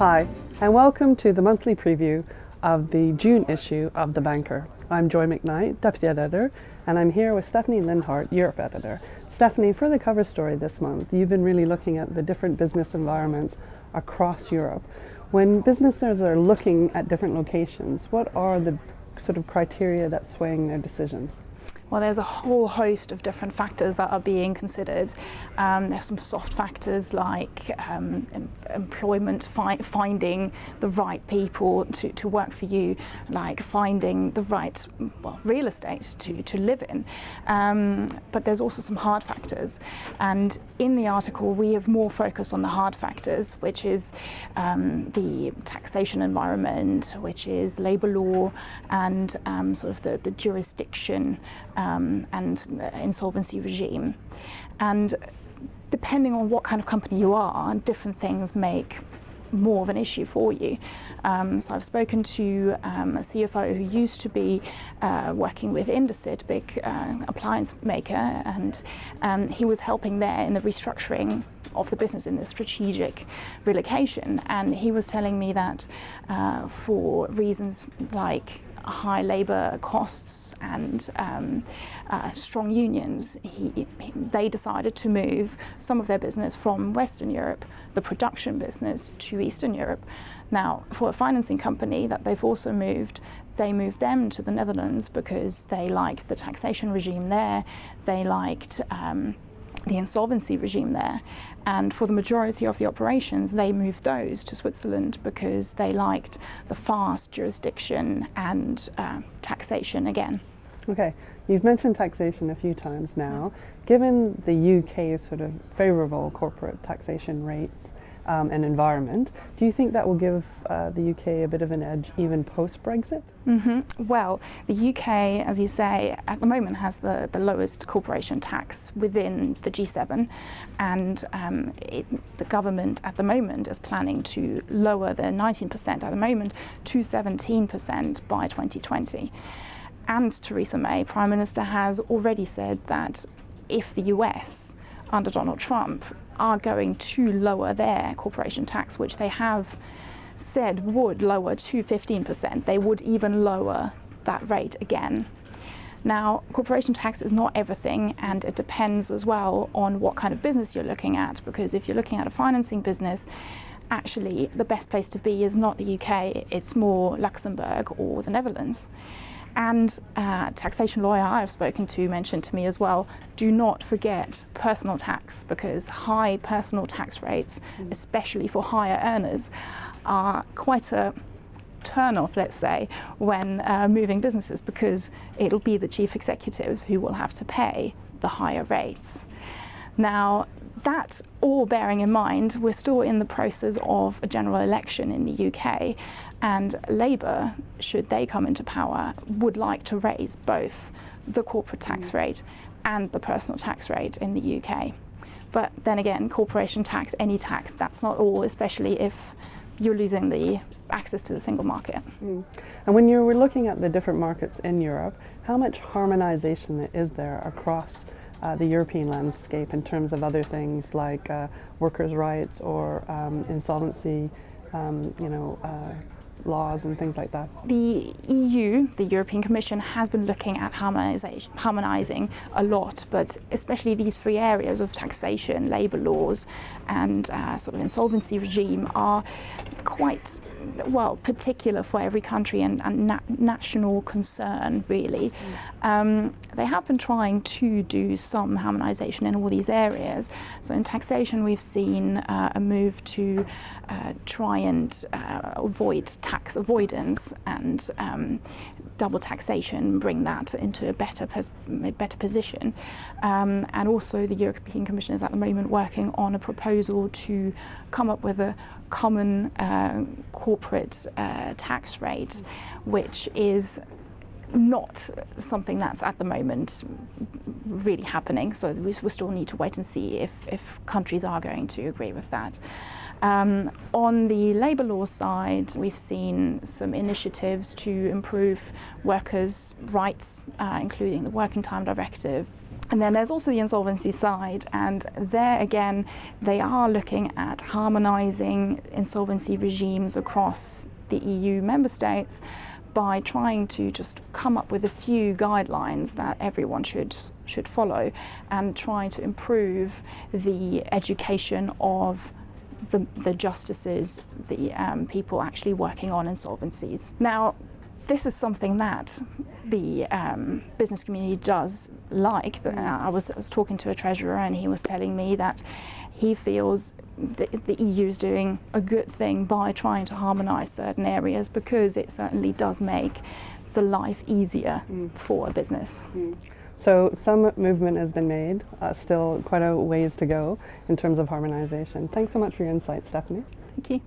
Hi, and welcome to the monthly preview of the June issue of The Banker. I'm Joy Macknight, Deputy Editor, and I'm here with Stefanie Linhardt, Europe Editor. Stefanie, for the cover story this month, you've been really looking at the different business environments across Europe. When businesses are looking at different locations, what are the sort of criteria that's swaying their decisions? Well, there's a whole host of different factors that are being considered. There's some soft factors like employment, finding the right people to work for you, like finding the right real estate to live in. But there's also some hard factors. And in the article, we have more focus on the hard factors, which is the taxation environment, which is labour law, and sort of the jurisdiction and insolvency regime. And depending on what kind of company you are, different things make more of an issue for you. So I've spoken to a CFO who used to be working with Indesit, a big appliance maker, and he was helping there in the restructuring of the business in the strategic relocation. And he was telling me that for reasons like high labour costs and strong unions, they decided to move some of their business from Western Europe, the production business, to Eastern Europe. Now, for a financing company that they've also moved, they moved them to the Netherlands because they liked the taxation regime there, they liked the insolvency regime there, and for the majority of the operations they moved those to Switzerland because they liked the fast jurisdiction and taxation again. Okay, you've mentioned taxation a few times now. Given the UK's sort of favourable corporate taxation rates and environment, do you think that will give the UK a bit of an edge even post-Brexit? Well, the UK, as you say, at the moment has the lowest corporation tax within the G7, and the government at the moment is planning to lower the 19% at the moment to 17% by 2020. And Theresa May, Prime Minister, has already said that if the US under Donald Trump are going to lower their corporation tax, which they have said would lower to 15%, they would even lower that rate again. Now, corporation tax is not everything, and it depends as well on what kind of business you're looking at, because if you're looking at a financing business, actually the best place to be is not the UK, it's more Luxembourg or the Netherlands. And taxation lawyer I've spoken to mentioned to me as well, do not forget personal tax, because high personal tax rates, especially for higher earners, are quite a turn-off, let's say, when moving businesses, because it'll be the chief executives who will have to pay the higher rates. Now, that all bearing in mind, we're still in the process of a general election in the UK, and Labour, should they come into power, would like to raise both the corporate tax rate and the personal tax rate in the UK. But then again, corporation tax, any tax, that's not all, especially if you're losing the access to the single market. And when you were looking at the different markets in Europe, how much harmonisation is there across the European landscape in terms of other things like workers' rights or insolvency, laws and things like that? The EU, the European Commission, has been looking at harmonising a lot, but especially these three areas of taxation, labour laws, and sort of insolvency regime are quite particular for every country and national concern, really. They have been trying to do some harmonisation in all these areas. So in taxation, we've seen a move to try and avoid tax avoidance and double taxation, bring that into a better position. And also the European Commission is at the moment working on a proposal to come up with a common corporate tax rate, which is not something that's at the moment really happening, so we still need to wait and see if countries are going to agree with that. On the labour law side, we've seen some initiatives to improve workers' rights, including the Working Time Directive. And then there's also the insolvency side, and there again they are looking at harmonising insolvency regimes across the EU member states by trying to just come up with a few guidelines that everyone should follow, and trying to improve the education of the justices, the people actually working on insolvencies. Now, this is something that the business community does like. I was talking to a treasurer, and he was telling me that he feels the EU is doing a good thing by trying to harmonise certain areas, because it certainly does make the life easier for a business. So some movement has been made, still quite a ways to go in terms of harmonisation. Thanks so much for your insight, Stefanie. Thank you.